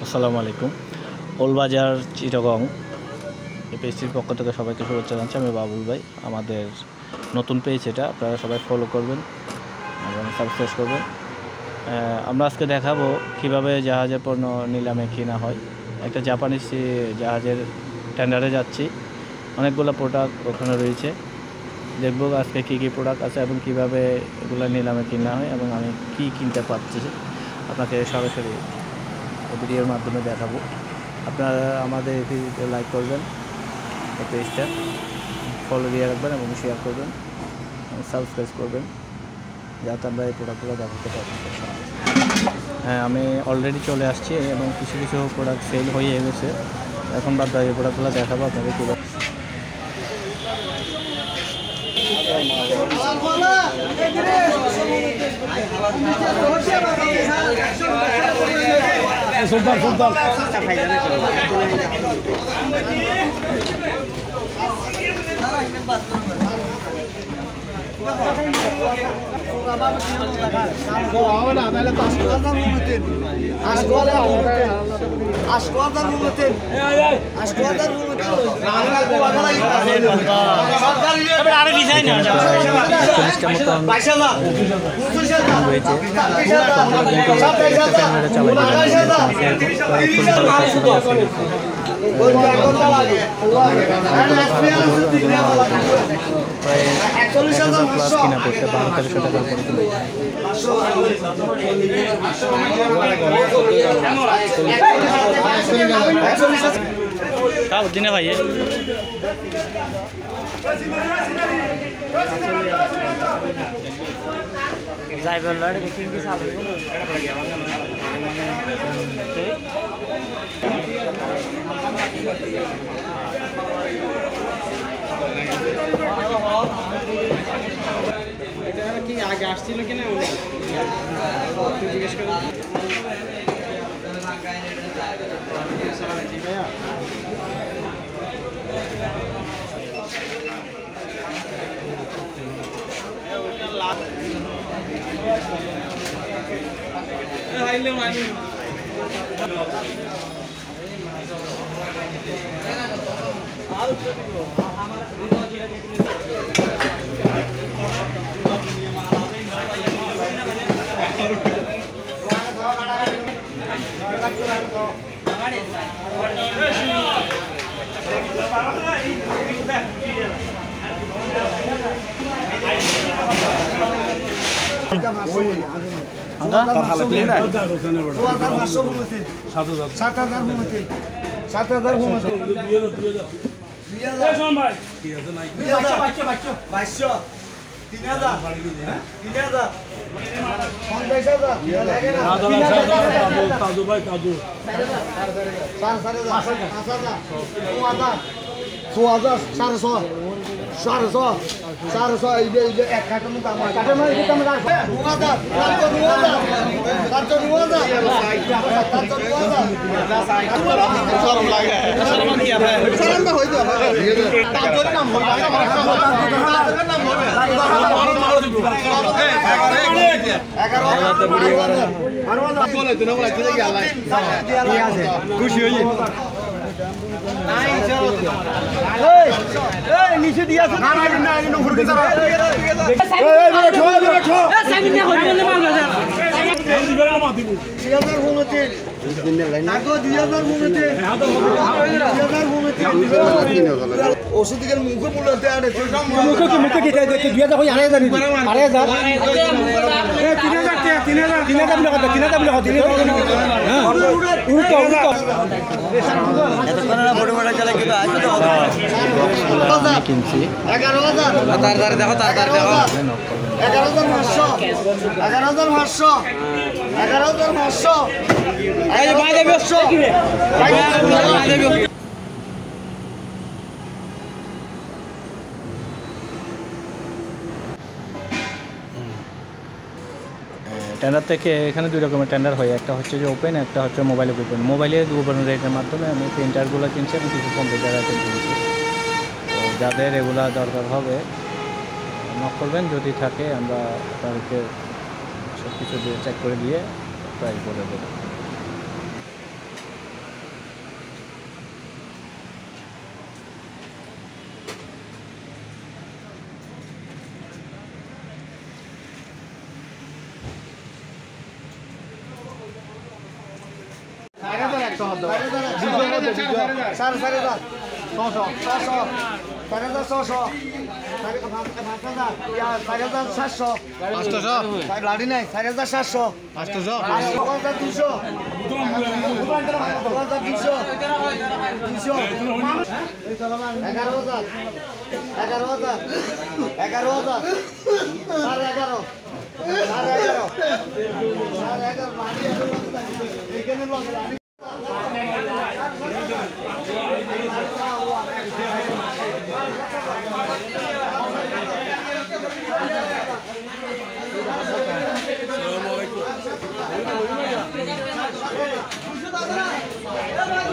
আসসালামু আলাইকুম। ওলবাজার চিটাগং পেজটির পক্ষ থেকে সবাইকে শুভেচ্ছা জানাচ্ছি। আমি বাবুল ভাই। আমাদের নতুন পেজ এটা, আপনারা সবাই ফলো করবেন এবং সাবস্ক্রাইব করবেন। আমরা আজকে দেখাবো কিভাবে জাহাজের পণ্য নিলামে কেনা হয়। একটা জাপানিজ জাহাজের টেন্ডারে যাচ্ছি, অনেকগুলো প্রোডাক্ট ওখানে রয়েছে। দেখব আজকে কী কী প্রোডাক্ট আছে এবং কীভাবে এগুলো নিলামে কেনা হয় এবং আমি কী কিনতে পারছি আপনাকে সরাসরি ভিডিওর মাধ্যমে দেখাবো। আপনারা আমাদের ভিডিওতে লাইক করবেন, এই পেজটা ফলো দিয়ে রাখবেন এবং শেয়ার করবেন এবং সাবস্ক্রাইব করবেন, যাতে আমরা এই প্রোডাক্টগুলো দেখাতে পারি। হ্যাঁ, আমি অলরেডি চলে আসছি এবং কিছু কিছু প্রোডাক্ট সেল হয়ে গেছে। এখন বাদ এই প্রোডাক্টগুলো দেখাবো আপনাদের কীভাবে। সুলতান সুলতান প্লাস কিনা পড়ছে 12-1300 টাকার পরে দিনে ভাই কি আগে আসছিল কিনা জিজ্ঞেস করে খুশি হয়ে নিচে দিয়ে আছে ওষুধের মুখে বলতে মুখে কি 2000 হয় 3000 কিনছি 11,000 তার দেখো 11,500 টেন্ডার থেকে এখানে দুই রকমের টেন্ডার হয়, একটা হচ্ছে যে ওপেন, একটা হচ্ছে মোবাইলে ওপেন। মোবাইলে ওপেন রেটের মাধ্যমে আমি প্রিন্টারগুলো কিনছি এবং কিছু কম্পিউটার আইটেম কিনছি। তো যাদের এগুলা দরকার হবে নক করবেন, যদি থাকে আমরা আপনাদেরকে সব কিছু দিয়ে চেক করে দিয়ে প্রাইস বলে দেবো। সাড়ে 4,500 600 4,600 4,700 লাড়ি নাই 4,700 8,200 11,000